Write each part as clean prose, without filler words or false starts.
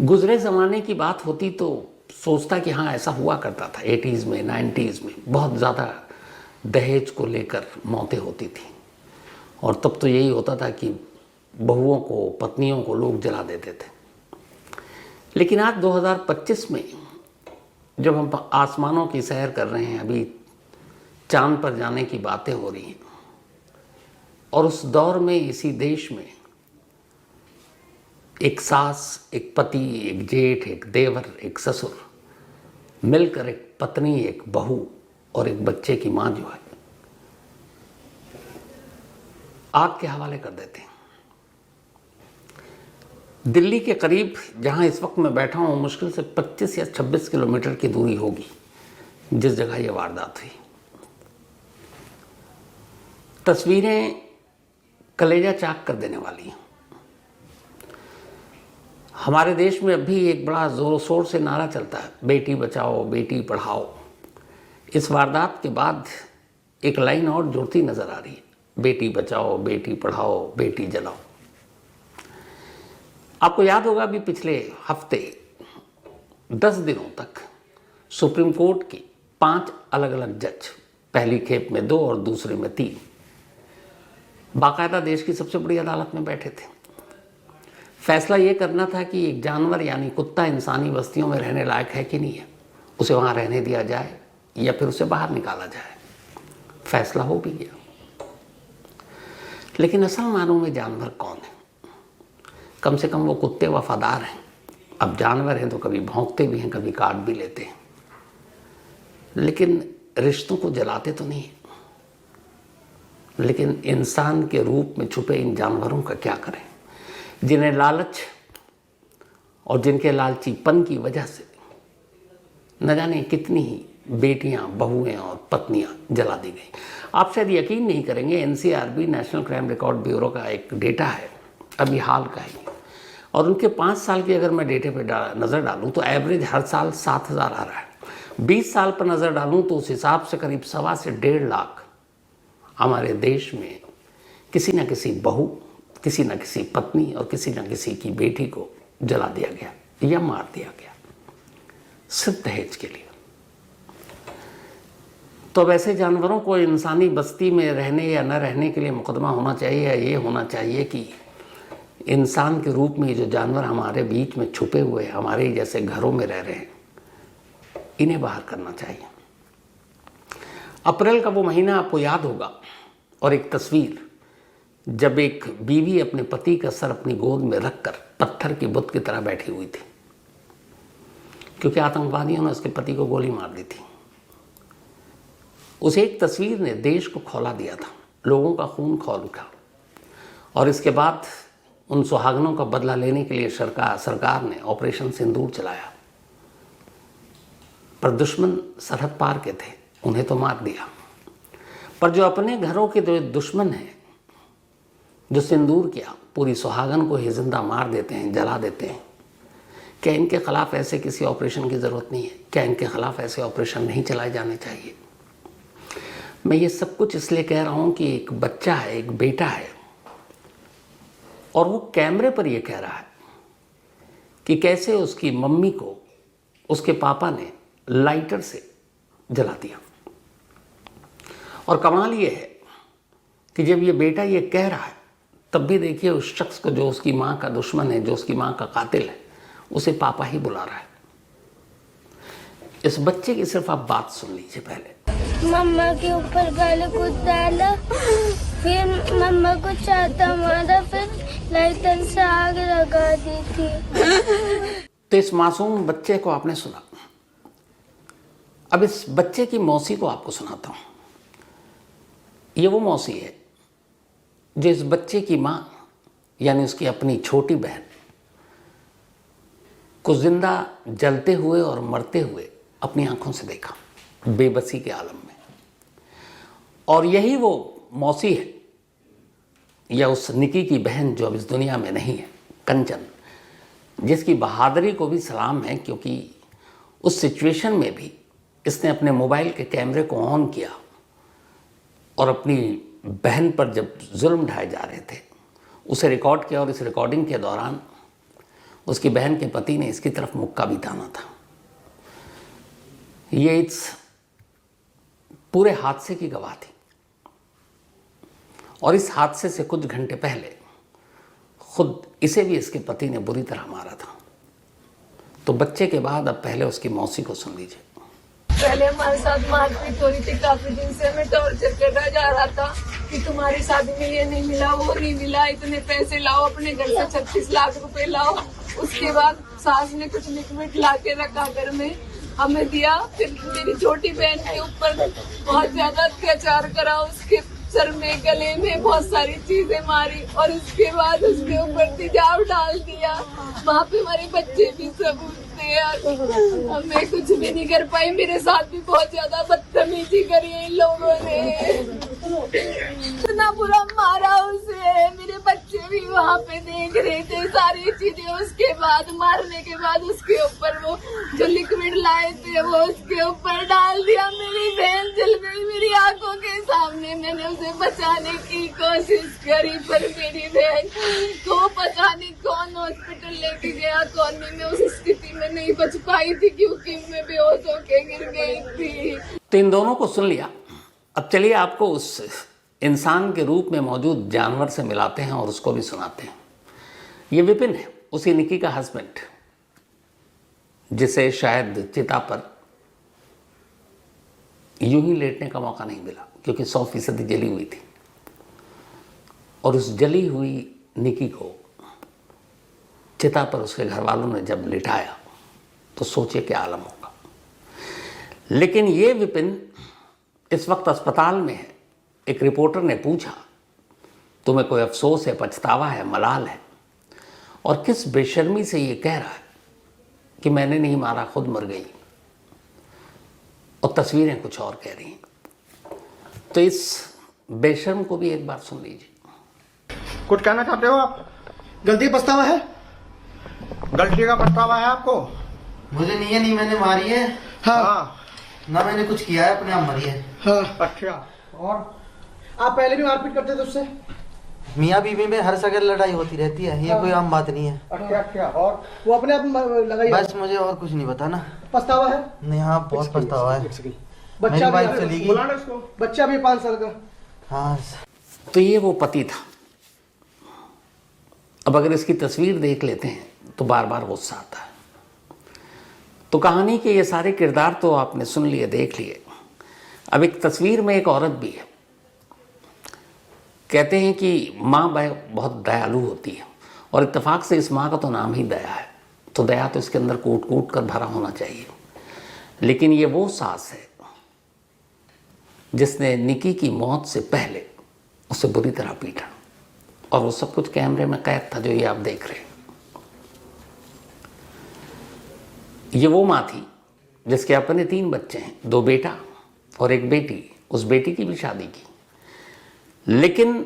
गुजरे ज़माने की बात होती तो सोचता कि हाँ ऐसा हुआ करता था। 80s में 90s में बहुत ज़्यादा दहेज को लेकर मौतें होती थी और तब तो यही होता था कि बहुओं को, पत्नियों को लोग जला देते थे। लेकिन आज 2025 में जब हम आसमानों की सैर कर रहे हैं, अभी चांद पर जाने की बातें हो रही हैं और उस दौर में इसी देश में एक सास, एक पति, एक जेठ, एक देवर, एक ससुर मिलकर एक पत्नी, एक बहू और एक बच्चे की मां जो है आग के हवाले कर देते हैं। दिल्ली के करीब जहां इस वक्त मैं बैठा हूं, मुश्किल से 25 या 26 किलोमीटर की दूरी होगी जिस जगह यह वारदात हुई। तस्वीरें कलेजा चाक कर देने वाली हैं। हमारे देश में अभी एक बड़ा जोर शोर से नारा चलता है, बेटी बचाओ बेटी पढ़ाओ। इस वारदात के बाद एक लाइन और जुड़ती नजर आ रही है, बेटी बचाओ बेटी पढ़ाओ बेटी जलाओ। आपको याद होगा अभी पिछले हफ्ते 10 दिनों तक सुप्रीम कोर्ट के 5 अलग अलग जज, पहली खेप में 2 और दूसरे में 3, बाकायदा देश की सबसे बड़ी अदालत में बैठे थे। फैसला ये करना था कि एक जानवर यानी कुत्ता इंसानी बस्तियों में रहने लायक है कि नहीं है, उसे वहाँ रहने दिया जाए या फिर उसे बाहर निकाला जाए। फैसला हो भी गया। लेकिन असल मानों में जानवर कौन है? कम से कम वो कुत्ते वफादार हैं। अब जानवर हैं तो कभी भौंकते भी हैं, कभी काट भी लेते हैं, लेकिन रिश्तों को जलाते तो नहीं है। लेकिन इंसान के रूप में छुपे इन जानवरों का क्या करें, जिन्हें लालच और जिनके लालचीपन की वजह से न जाने कितनी ही बेटियां, बहुएं और पत्नियां जला दी गई। आप शायद यकीन नहीं करेंगे, NCRB national crime record bureau का एक डेटा है, अभी हाल का ही, और उनके 5 साल की अगर मैं डेटे पे नज़र डालूं तो एवरेज हर साल 7,000 आ रहा है। 20 साल पर नज़र डालूं तो उस हिसाब से करीब 1.25 से 1.5 लाख हमारे देश में किसी न किसी बहू, किसी न किसी पत्नी और किसी न किसी की बेटी को जला दिया गया या मार दिया गया, सिर्फ दहेज के लिए। तो वैसे जानवरों को इंसानी बस्ती में रहने या न रहने के लिए मुकदमा होना चाहिए, या ये होना चाहिए कि इंसान के रूप में जो जानवर हमारे बीच में छुपे हुए, हमारे जैसे घरों में रह रहे हैं, इन्हें बाहर करना चाहिए। अप्रैल का वो महीना आपको याद होगा, और एक तस्वीर जब एक बीवी अपने पति का सर अपनी गोद में रखकर पत्थर की बुत की तरह बैठी हुई थी, क्योंकि आतंकवादियों ने उसके पति को गोली मार दी थी। उस एक तस्वीर ने देश को खौला दिया था, लोगों का खून खौल उठा, और इसके बाद उन सुहागनों का बदला लेने के लिए सरकार ने ऑपरेशन सिंदूर चलाया। पर दुश्मन सरहद पार के थे, उन्हें तो मार दिया, पर जो अपने घरों के जो दुश्मन हैं, जो सिंदूर किया, पूरी सुहागन को ही जिंदा मार देते हैं, जला देते हैं, क्या इनके खिलाफ ऐसे किसी ऑपरेशन की ज़रूरत नहीं है? क्या इनके खिलाफ ऐसे ऑपरेशन नहीं चलाए जाने चाहिए? मैं ये सब कुछ इसलिए कह रहा हूँ कि एक बच्चा है, एक बेटा है, और वो कैमरे पर ये कह रहा है कि कैसे उसकी मम्मी को उसके पापा ने लाइटर से जला दिया। और कमाल ये है कि जब ये बेटा ये कह रहा है, तब भी देखिए उस शख्स को, जो उसकी माँ का दुश्मन है, जो उसकी माँ का कातिल है, उसे पापा ही बुला रहा है। इस बच्चे की सिर्फ आप बात सुन लीजिए। पहले मम्मा के ऊपर गाली कूद डाला, फिर मम्मा को चाहता मारा, फिर लाइटर से आग लगा दी थी। तो इस मासूम बच्चे को आपने सुना। अब इस बच्चे की मौसी को आपको सुनाता हूँ। ये वो मौसी है जो इस बच्चे की माँ यानी उसकी अपनी छोटी बहन को जिंदा जलते हुए और मरते हुए अपनी आंखों से देखा, बेबसी के आलम में। और यही वो मौसी है, या उस निकी की बहन जो अब इस दुनिया में नहीं है, कंचन, जिसकी बहादुरी को भी सलाम है, क्योंकि उस सिचुएशन में भी इसने अपने मोबाइल के कैमरे को ऑन किया और अपनी बहन पर जब जुल्म ढाए जा रहे थे उसे रिकॉर्ड किया, और इस रिकॉर्डिंग के दौरान उसकी बहन के पति ने इसकी तरफ मुक्का भी ताना था। ये इस पूरे हादसे की गवाह थी और इस हादसे से कुछ घंटे पहले खुद इसे भी इसके पति ने बुरी तरह मारा था। तो बच्चे के बाद अब पहले उसकी मौसी को सुन लीजिए। पहले हमारे साथ मारपीट हो रही थी, काफी दिन से हमें टॉर्चर करता जा रहा था कि तुम्हारी शादी में ये नहीं मिला, वो नहीं मिला, इतने पैसे लाओ, अपने घर से 36 लाख रुपए लाओ। उसके बाद सास ने कुछ लिक्विड ला के रखा घर में, हमें दिया। फिर मेरी छोटी बहन के ऊपर बहुत ज्यादा अत्याचार करा, उसके सर में गले में बहुत सारी चीजें मारी और उसके बाद उसके ऊपर तेजाब डाल दिया। वहाँ पे हमारे बच्चे भी सब थे यार, मैं कुछ भी नहीं कर पाई। मेरे साथ भी बहुत ज्यादा बदतमीजी करी इन लोगों ने, इतना बुरा मारा उसे। मेरे बच्चे भी वहाँ पे देख रहे थे सारी चीजें। उसके बाद मारने के बाद उसके ऊपर वो जो लिक्विड लाए थे वो उसके ऊपर डाल दिया। मेरी बहन जल गई मेरी आंखों के सामने। मैंने उसे बचाने की कोशिश करी पर मेरी बहन को पता नहीं कौन हॉस्पिटल लेके गया, कौन नहीं। मैं उस स्थिति में नहीं बच पाई थी क्योंकि मैं बेहोश होके गिर गई थी। तो इन दोनों को सुन लिया। अब चलिए आपको उस इंसान के रूप में मौजूद जानवर से मिलाते हैं और उसको भी सुनाते हैं। ये विपिन है, उसी निकी का हस्बैंड, जिसे शायद चिता पर यूं ही लेटने का मौका नहीं मिला क्योंकि 100% जली हुई थी। और उस जली हुई निकी को चिता पर उसके घर वालों ने जब लिटाया तो सोचे क्या आलम होगा। लेकिन ये विपिन इस वक्त अस्पताल में है। एक रिपोर्टर ने पूछा, तुम्हें कोई अफसोस है, पछतावा है, मलाल है? और किस बेशर्मी से ये कह रहा है कि मैंने नहीं मारा, खुद मर गई। और तस्वीरें कुछ और कह रही हैं। तो इस बेशर्म को भी एक बार सुन लीजिए। कुछ कहना चाहते हो आप? गलती पछतावा है? गलती का पछतावा है आपको? मुझे नहीं है, नहीं मैंने मारी है। हाँ। ना मैंने कुछ किया है, अपने आप मरी है। हाँ। अच्छा। और आप पहले भी मारपीट करते थे उससे? मियाँ बीवी में हर जगह लड़ाई होती रहती है, ये कोई आम बात नहीं है। अच्छा अच्छा। और वो अपने आप लगाई? बस मुझे और कुछ नहीं पता ना। पछतावा है? नहीं, हाँ बहुत पछतावा है। बच्चा भी चली गई, बच्चा भी 5 साल का। हाँ। तो ये वो पति था। अब अगर इसकी तस्वीर देख लेते हैं तो बार बार गुस्सा आता है। तो कहानी के ये सारे किरदार तो आपने सुन लिए, देख लिए। अब एक तस्वीर में एक औरत भी है। कहते हैं कि माँ बहुत दयालु होती है और इत्तेफाक से इस माँ का तो नाम ही दया है। तो दया तो इसके अंदर कूट कूट कर भरा होना चाहिए। लेकिन ये वो सास है जिसने निकी की मौत से पहले उसे बुरी तरह पीटा, और वो सब कुछ कैमरे में कैद था जो ये आप देख रहे हैं। ये वो माँ थी जिसके अपने 3 बच्चे हैं, 2 बेटा और 1 बेटी। उस बेटी की भी शादी की, लेकिन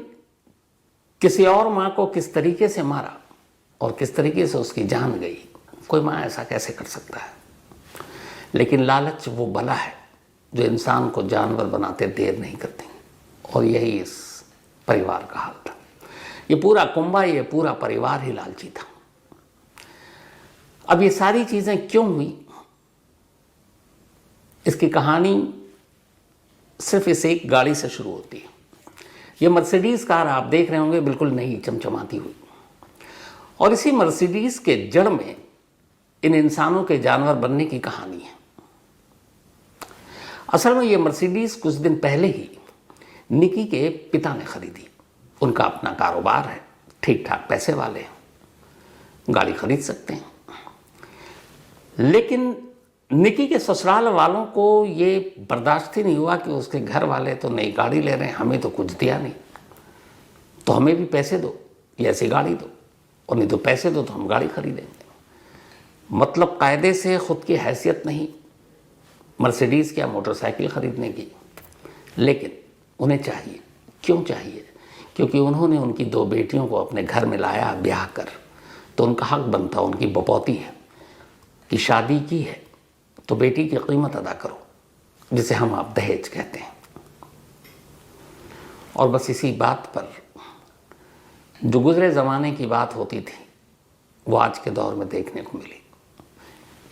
किसी और माँ को किस तरीके से मारा और किस तरीके से उसकी जान गई, कोई माँ ऐसा कैसे कर सकता है। लेकिन लालच वो बला है जो इंसान को जानवर बनाते देर नहीं करती। और यही इस परिवार का हाल था। ये पूरा कुंबा, ये पूरा परिवार ही लालची था। अब ये सारी चीज़ें क्यों हुई, इसकी कहानी सिर्फ इस एक गाड़ी से शुरू होती है। ये मर्सिडीज़ कार आप देख रहे होंगे, बिल्कुल नई चमचमाती हुई। और इसी मर्सिडीज़ के जड़ में इन इंसानों के जानवर बनने की कहानी है। असल में ये मर्सिडीज़ कुछ दिन पहले ही निकी के पिता ने खरीदी। उनका अपना कारोबार है, ठीक ठाक पैसे वाले हैं, गाड़ी खरीद सकते हैं। लेकिन निकी के ससुराल वालों को ये बर्दाश्त ही नहीं हुआ कि उसके घर वाले तो नई गाड़ी ले रहे हैं, हमें तो कुछ दिया नहीं, तो हमें भी पैसे दो या ऐसी गाड़ी दो, और नहीं तो पैसे दो तो हम गाड़ी खरीदेंगे। मतलब कायदे से खुद की हैसियत नहीं मर्सिडीज़ या मोटरसाइकिल खरीदने की, लेकिन उन्हें चाहिए। क्यों चाहिए? क्योंकि उन्होंने उनकी 2 बेटियों को अपने घर में लाया ब्याह कर, तो उनका हक बनता, उनकी बपौती है कि शादी की है तो बेटी की कीमत अदा करो, जिसे हम आप दहेज कहते हैं। और बस इसी बात पर जो गुजरे ज़माने की बात होती थी वो आज के दौर में देखने को मिली।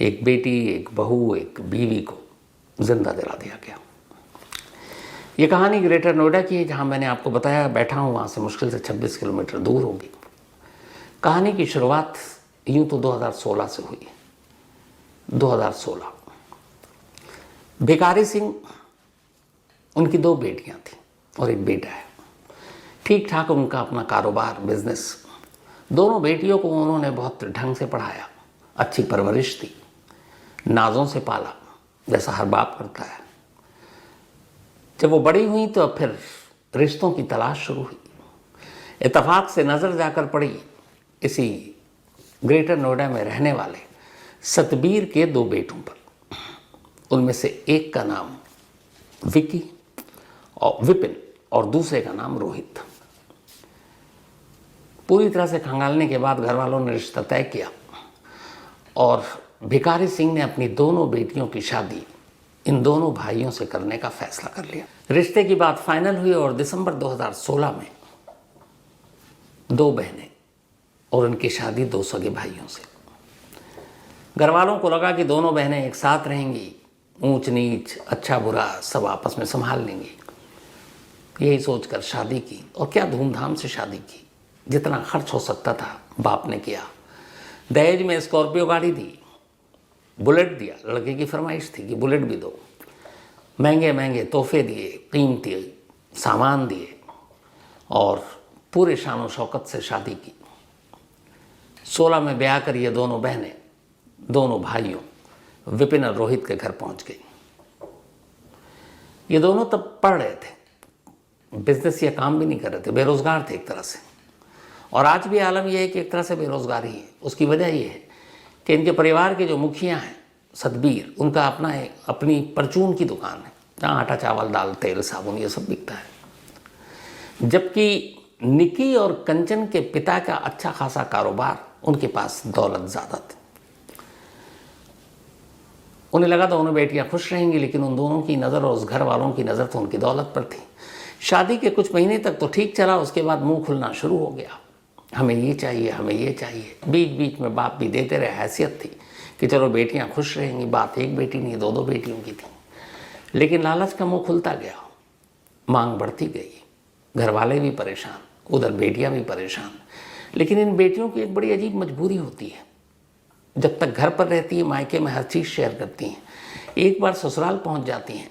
एक बेटी, एक बहू, एक बीवी को जिंदा जला दिया गया। ये कहानी ग्रेटर नोएडा की है, जहाँ मैंने आपको बताया बैठा हूँ, वहाँ से मुश्किल से 26 किलोमीटर दूर होगी। कहानी की शुरुआत यूँ तो 2016 से हुई। 2016 भिखारी सिंह, उनकी 2 बेटियाँ थीं और एक बेटा है। ठीक ठाक उनका अपना कारोबार, बिजनेस। दोनों बेटियों को उन्होंने बहुत ढंग से पढ़ाया, अच्छी परवरिश दी, नाजों से पाला, जैसा हर बाप करता है। जब वो बड़ी हुई तो अब फिर रिश्तों की तलाश शुरू हुई। इत्तेफाक से नज़र जाकर पड़ी इसी ग्रेटर नोएडा में रहने वाले सतबीर के 2 बेटों पर। उनमें से एक का नाम विकी और विपिन और दूसरे का नाम रोहित। पूरी तरह से खंगालने के बाद घर वालों ने रिश्ता तय किया और भिखारी सिंह ने अपनी दोनों बेटियों की शादी इन दोनों भाइयों से करने का फैसला कर लिया। रिश्ते की बात फाइनल हुई और दिसंबर 2016 में 2 बहनें और उनकी शादी 2 सगे भाइयों से। घर वालों को लगा कि दोनों बहनें एक साथ रहेंगी, ऊंच नीच, अच्छा बुरा सब आपस में संभाल लेंगी। यही सोचकर शादी की और क्या धूमधाम से शादी की। जितना खर्च हो सकता था बाप ने किया। दहेज में स्कॉर्पियो गाड़ी दी, बुलेट दिया, लड़के की फरमाइश थी कि बुलेट भी दो। महंगे महंगे तोहफे दिए, कीमती सामान दिए और पूरे शान शौकत से शादी की। 16 में ब्याह कर ये दोनों बहनें दोनों भाइयों विपिन और रोहित के घर पहुंच गई। ये दोनों तब पढ़ रहे थे, बिजनेस या काम भी नहीं कर रहे थे, बेरोजगार थे एक तरह से। और आज भी आलम यह है कि एक तरह से बेरोजगार ही है। उसकी वजह यह है कि इनके परिवार के जो मुखिया हैं सतबीर, उनका अपनी परचून की दुकान है, जहाँ आटा चावल दाल तेल साबुन ये सब बिकता है। जबकि निकी और कंचन के पिता का अच्छा खासा कारोबार, उनके पास दौलत ज़्यादा थी। उन्हें लगा दोनों बेटियां खुश रहेंगी, लेकिन उन दोनों की नज़र और उस घर वालों की नज़र तो उनकी दौलत पर थी। शादी के कुछ महीने तक तो ठीक चला, उसके बाद मुंह खुलना शुरू हो गया। हमें ये चाहिए, हमें ये चाहिए। बीच बीच में बाप भी देते रहे, हैसियत थी कि चलो बेटियां खुश रहेंगी। बात एक बेटी नहीं 2-2 बेटियों की थी। लेकिन लालच का मुंह खुलता गया, मांग बढ़ती गई। घर वाले भी परेशान, उधर बेटियां भी परेशान। लेकिन इन बेटियों की एक बड़ी अजीब मजबूरी होती है। जब तक घर पर रहती है मायके में हर चीज़ शेयर करती हैं, एक बार ससुराल पहुंच जाती हैं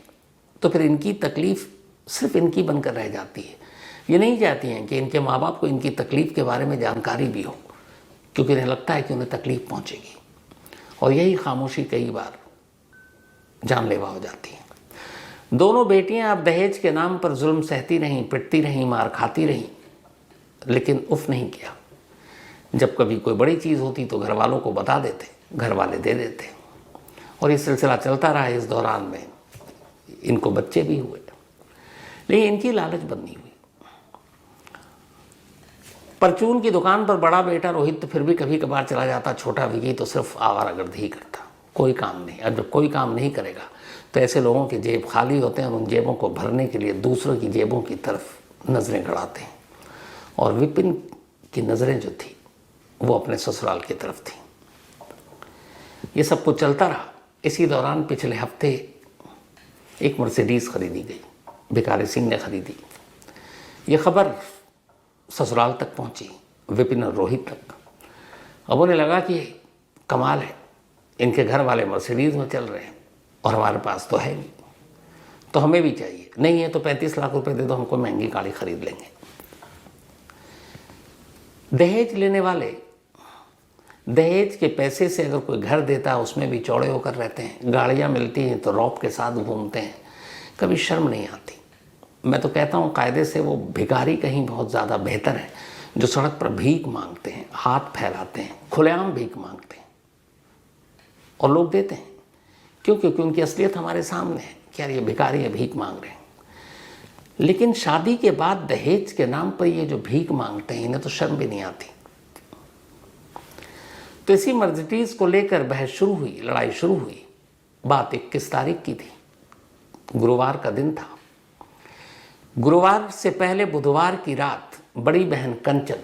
तो फिर इनकी तकलीफ़ सिर्फ इनकी बनकर रह जाती है। ये नहीं चाहती हैं कि इनके माँ बाप को इनकी तकलीफ़ के बारे में जानकारी भी हो, क्योंकि इन्हें लगता है कि उन्हें तकलीफ़ पहुंचेगी। और यही खामोशी कई बार जानलेवा हो जाती है। दोनों बेटियां अब दहेज के नाम पर जुल्म सहती रहीं, पिटती रहीं, मार खाती रहीं, लेकिन उफ नहीं किया। जब कभी कोई बड़ी चीज़ होती तो घर वालों को बता देते, घर वाले दे देते। और ये सिलसिला चलता रहा। इस दौरान में इनको बच्चे भी हुए, लेकिन इनकी लालच बंद नहीं हुई। परचून की दुकान पर बड़ा बेटा रोहित तो फिर भी कभी कभार चला जाता, छोटा विकी तो सिर्फ आवारागर्दी ही करता, कोई काम नहीं। अब जब कोई काम नहीं करेगा तो ऐसे लोगों के जेब खाली होते हैं और उन जेबों को भरने के लिए दूसरों की जेबों की तरफ नज़रें गड़ाते हैं। और विपिन की नज़रें जो थी वो अपने ससुराल की तरफ थी। ये सब कुछ चलता रहा। इसी दौरान पिछले हफ्ते एक मर्सिडीज़ खरीदी गई, भिखारी सिंह ने खरीदी। ये खबर ससुराल तक पहुंची, विपिन और रोहित तक। अब उन्हें लगा कि कमाल है, इनके घर वाले मर्सिडीज़ में चल रहे हैं और हमारे पास तो है नहीं, तो हमें भी चाहिए। नहीं है तो 35 लाख रुपए दे दो, हमको महंगी गाड़ी खरीद लेंगे। दहेज लेने वाले दहेज के पैसे से अगर कोई घर देता है उसमें भी चौड़े होकर रहते हैं, गाड़ियाँ मिलती हैं तो रौब के साथ घूमते हैं, कभी शर्म नहीं आती। मैं तो कहता हूँ कायदे से वो भिखारी कहीं बहुत ज़्यादा बेहतर है जो सड़क पर भीख मांगते हैं, हाथ फैलाते हैं, खुलेआम भीख मांगते हैं और लोग देते हैं। क्यों? क्योंकि उनकी असलियत हमारे सामने है कि यार ये भिखारी है, भीख मांग रहे हैं। लेकिन शादी के बाद दहेज के नाम पर ये जो भीख मांगते हैं इन्हें तो शर्म भी नहीं आती। तो इसी मर्सिडीज़ को लेकर बहस शुरू हुई, लड़ाई शुरू हुई। बात 21 तारीख की थी, गुरुवार का दिन था। गुरुवार से पहले बुधवार की रात बड़ी बहन कंचन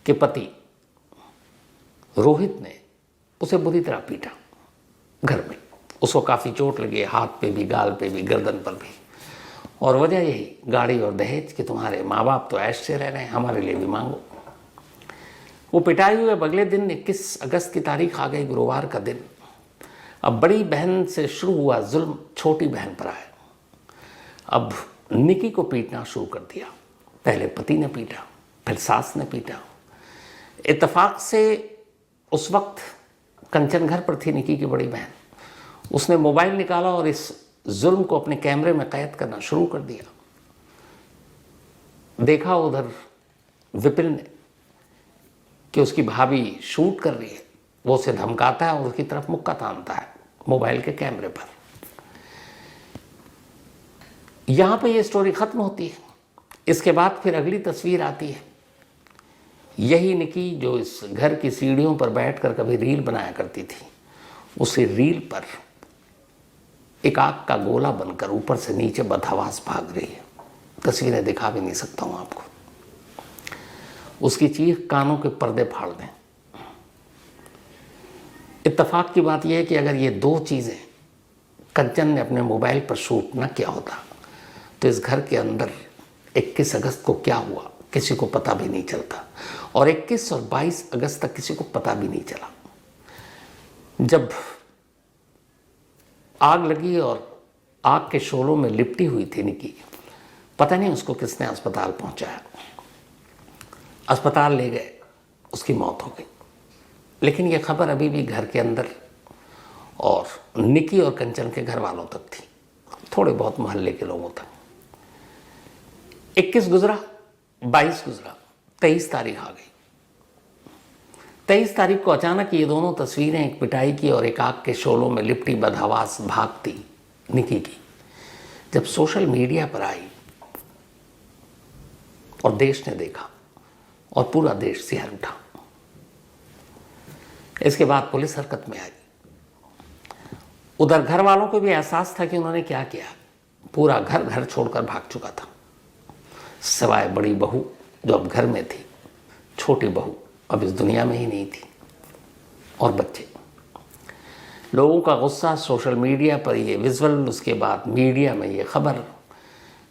के पति रोहित ने उसे बुरी तरह पीटा घर में। उसको काफ़ी चोट लगी, हाथ पे भी, गाल पे भी, गर्दन पर भी। और वजह यही गाड़ी और दहेज कि तुम्हारे माँ बाप तो ऐश से रह रहे हैं, हमारे लिए भी मांगो। वो पिटाई हुए अगले दिन 21 अगस्त की तारीख आ गई, गुरुवार का दिन। अब बड़ी बहन से शुरू हुआ जुल्म छोटी बहन पर आया। अब निकी को पीटना शुरू कर दिया। पहले पति ने पीटा, फिर सास ने पीटा। इत्तेफाक से उस वक्त कंचन घर पर थी निकी की बड़ी बहन। उसने मोबाइल निकाला और इस जुल्म को अपने कैमरे में कैद करना शुरू कर दिया। देखा उधर विपिन ने कि उसकी भाभी शूट कर रही है, वो उसे धमकाता है और उसकी तरफ मुक्का तानता है मोबाइल के कैमरे पर। यहां पे ये स्टोरी खत्म होती है। इसके बाद फिर अगली तस्वीर आती है। यही निकी जो इस घर की सीढ़ियों पर बैठकर कभी रील बनाया करती थी, उसी रील पर एक आग का गोला बनकर ऊपर से नीचे बदहवास भाग रही है। तस्वीरें दिखा भी नहीं सकता हूं आपको। उसकी चीख कानों के पर्दे फाड़ दें। इत्तेफाक की बात यह है कि अगर ये दो चीज़ें कंचन ने अपने मोबाइल पर शूट न किया होता तो इस घर के अंदर 21 अगस्त को क्या हुआ किसी को पता भी नहीं चलता। और 21 और 22 अगस्त तक किसी को पता भी नहीं चला। जब आग लगी और आग के शोलों में लिपटी हुई थी निकी, पता नहीं उसको किसने अस्पताल पहुंचाया। अस्पताल ले गए, उसकी मौत हो गई। लेकिन यह खबर अभी भी घर के अंदर और निकी और कंचन के घर वालों तक थी, थोड़े बहुत मोहल्ले के लोगों तक। 21 गुजरा, 22 गुजरा, 23 तारीख आ गई। 23 तारीख को अचानक ये दोनों तस्वीरें, एक पिटाई की और एक आग के शोलों में लिपटी बदहवास भागती निकी की, जब सोशल मीडिया पर आई और देश ने देखा और पूरा देश सिहर उठा। इसके बाद पुलिस हरकत में आई। उधर घर वालों को भी एहसास था कि उन्होंने क्या किया। पूरा घर घर छोड़कर भाग चुका था, सिवाय बड़ी बहू जो अब घर में थी। छोटी बहू अब इस दुनिया में ही नहीं थी, और बच्चे। लोगों का गुस्सा, सोशल मीडिया पर ये विजुअल, उसके बाद मीडिया में ये खबर।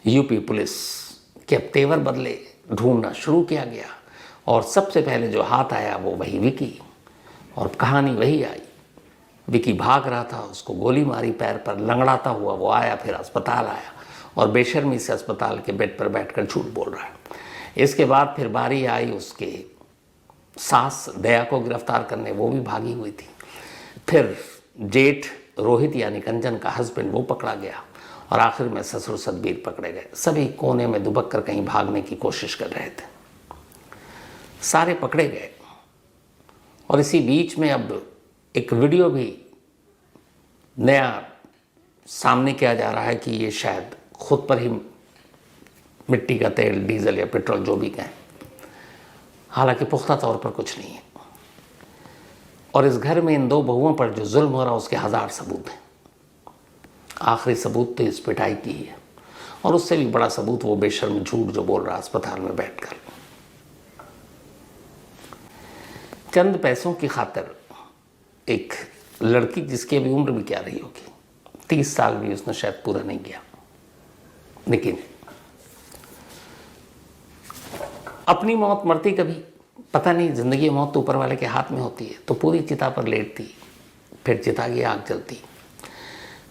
यूपी पुलिस के अब तेवर बदले, ढूंढना शुरू किया गया और सबसे पहले जो हाथ आया वो वही विकी। और कहानी वही आई। विकी भाग रहा था, उसको गोली मारी पैर पर, लंगड़ाता हुआ वो आया, फिर अस्पताल आया और बेशर्मी से अस्पताल के बेड पर बैठकर झूठ बोल रहा है। इसके बाद फिर बारी आई उसके सास दया को गिरफ्तार करने, वो भी भागी हुई थी। फिर जेठ रोहित यानी कंचन का हस्बैंड, वो पकड़ा गया और आखिर में ससुर सतबीर पकड़े गए। सभी कोने में दुबक कर कहीं भागने की कोशिश कर रहे थे। सारे पकड़े गए और इसी बीच में अब एक वीडियो भी नया सामने किया जा रहा है कि ये शायद खुद पर ही मिट्टी का तेल, डीजल या पेट्रोल जो भी कहें, हालांकि पुख्ता तौर पर कुछ नहीं है। और इस घर में इन दो बहुओं पर जो जुल्म हो रहा है उसके 1000 सबूत हैं। आखिरी सबूत तो इस पिटाई की ही है, और उससे भी बड़ा सबूत वो बेशर्म झूठ जो बोल रहा है अस्पताल में बैठकर। चंद पैसों की खातिर एक लड़की, जिसकी अभी उम्र भी क्या रही होगी, 30 साल भी उसने शायद पूरा नहीं किया, लेकिन अपनी मौत मरती कभी पता नहीं। जिंदगी मौत तो ऊपर वाले के हाथ में होती है, तो पूरी चिता पर लेटती, फिर चिता की आग जलती।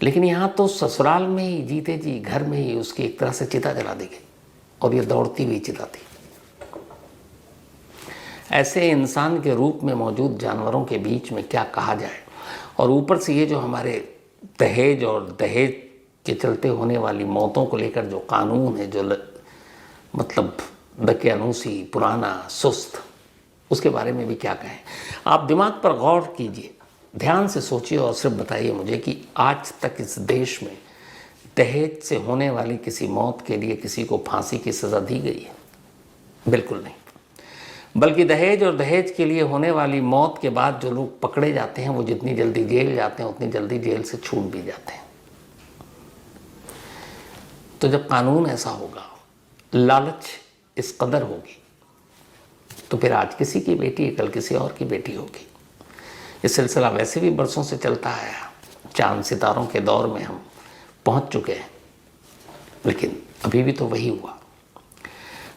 लेकिन यहाँ तो ससुराल में ही, जीते जी घर में ही उसकी एक तरह से चिता जला दी गई, और ये दौड़ती हुई चिता थी। ऐसे इंसान के रूप में मौजूद जानवरों के बीच में क्या कहा जाए। और ऊपर से ये जो हमारे दहेज और दहेज के चलते होने वाली मौतों को लेकर जो कानून है, जो मतलब दकियानूसी, पुराना, सुस्त, उसके बारे में भी क्या कहें। आप दिमाग पर गौर कीजिए, ध्यान से सोचिए और सिर्फ बताइए मुझे कि आज तक इस देश में दहेज से होने वाली किसी मौत के लिए किसी को फांसी की सज़ा दी गई है? बिल्कुल नहीं। बल्कि दहेज और दहेज के लिए होने वाली मौत के बाद जो लोग पकड़े जाते हैं, वो जितनी जल्दी जेल जाते हैं उतनी जल्दी जेल से छूट भी जाते हैं। तो जब कानून ऐसा होगा, लालच इस कदर होगी, तो फिर आज किसी की बेटी कल किसी और की बेटी होगी। ये सिलसिला वैसे भी बरसों से चलता आया, चांद सितारों के दौर में हम पहुंच चुके हैं, लेकिन अभी भी तो वही हुआ।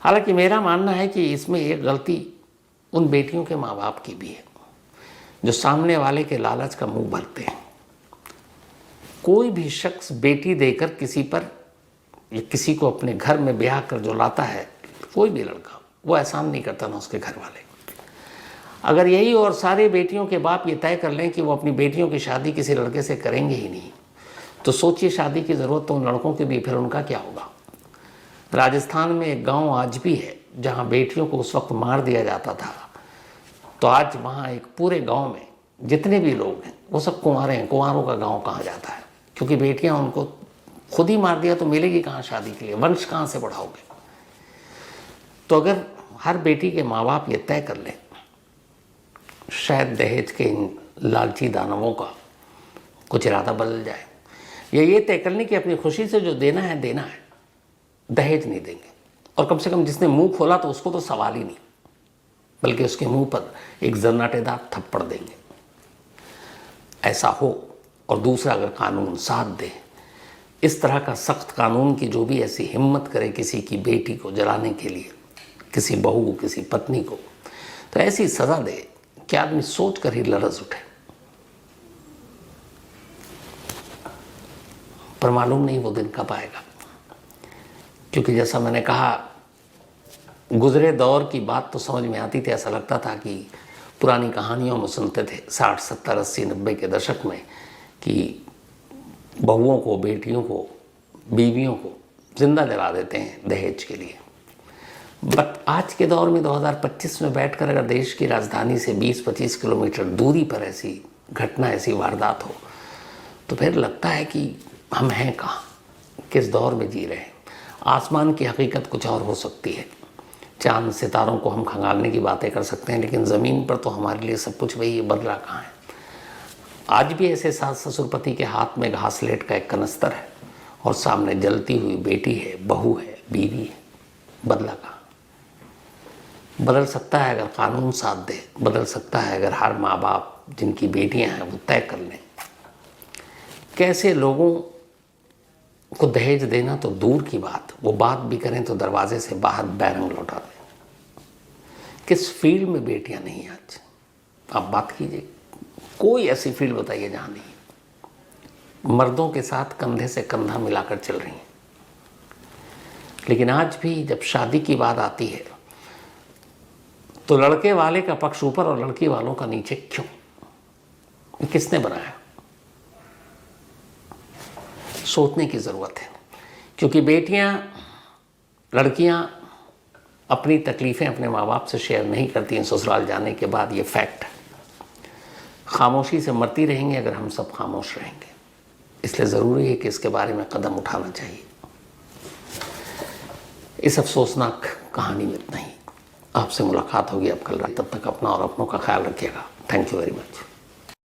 हालांकि मेरा मानना है कि इसमें एक गलती उन बेटियों के माँ बाप की भी है जो सामने वाले के लालच का मुंह भरते हैं। कोई भी शख्स बेटी देकर किसी पर या किसी को अपने घर में ब्याह कर जो लाता है, कोई भी लड़का, वो एहसान नहीं करता ना उसके घर वाले। अगर यही और सारे बेटियों के बाप ये तय कर लें कि वो अपनी बेटियों की शादी किसी लड़के से करेंगे ही नहीं, तो सोचिए शादी की ज़रूरत तो उन लड़कों की भी, फिर उनका क्या होगा। राजस्थान में एक गांव आज भी है जहां बेटियों को उस वक्त मार दिया जाता था, तो आज वहां एक पूरे गांव में जितने भी लोग हैं वो सब कुंवारे हैं। कुंवारों का गांव कहा जाता है, क्योंकि बेटियां उनको खुद ही मार दिया तो मिलेगी कहाँ शादी के लिए, वंश कहाँ से बढ़ाओगे। तो अगर हर बेटी के माँ बाप ये तय कर लें, शायद दहेज के इन लालची दानवों का कुछ इरादा बदल जाए, या ये तय कर लें कि अपनी खुशी से जो देना है देना है, दहेज नहीं देंगे। और कम से कम जिसने मुंह खोला तो उसको तो सवाल ही नहीं, बल्कि उसके मुंह पर एक जन्नाटेदार थप्पड़ देंगे। ऐसा हो। और दूसरा, अगर कानून साथ दे, इस तरह का सख्त कानून की जो भी ऐसी हिम्मत करे किसी की बेटी को जलाने के लिए, किसी बहू किसी पत्नी को, तो ऐसी सज़ा दे कि आदमी सोच कर ही लरज़ उठे। पर मालूम नहीं वो दिन कब आएगा, क्योंकि जैसा मैंने कहा, गुजरे दौर की बात तो समझ में आती थी। ऐसा लगता था कि पुरानी कहानियों में सुनते थे 60, 70, 80, 90 के दशक में कि बहुओं को, बेटियों को, बीवियों को जिंदा जला देते हैं दहेज के लिए। बट आज के दौर में 2025 में बैठकर अगर देश की राजधानी से 20-25 किलोमीटर दूरी पर ऐसी घटना, ऐसी वारदात हो, तो फिर लगता है कि हम हैं कहाँ, किस दौर में जी रहे हैं। आसमान की हकीकत कुछ और हो सकती है, चांद सितारों को हम खंगालने की बातें कर सकते हैं, लेकिन ज़मीन पर तो हमारे लिए सब कुछ वही है, बदला कहाँ है। आज भी ऐसे सास ससुर पति के हाथ में घासलेट का एक कनस्तर है और सामने जलती हुई बेटी है, बहू है, बीवी है, बदला कहाँ। बदल सकता है अगर कानून साथ दे, बदल सकता है अगर हर माँ बाप जिनकी बेटियां हैं वो तय कर लें। कैसे लोगों को दहेज देना तो दूर की बात, वो बात भी करें तो दरवाजे से बाहर बैरंग लौटा दें। किस फील्ड में बेटियां नहीं आज, आप बात कीजिए, कोई ऐसी फील्ड बताइए जहां नहीं। मर्दों के साथ कंधे से कंधा मिलाकर चल रही हैं। लेकिन आज भी जब शादी की बात आती है तो लड़के वाले का पक्ष ऊपर और लड़की वालों का नीचे क्यों? किसने बनाया? सोचने की ज़रूरत है, क्योंकि बेटियां, लड़कियां अपनी तकलीफ़ें अपने माँ बाप से शेयर नहीं करती हैं ससुराल जाने के बाद। ये फैक्ट है। खामोशी से मरती रहेंगे अगर हम सब खामोश रहेंगे। इसलिए ज़रूरी है कि इसके बारे में कदम उठाना चाहिए। इस अफसोसनाक कहानी में इतना ही। आपसे मुलाकात होगी अब कल रात, तब तक अपना और अपनों का ख्याल रखिएगा। Thank you very much.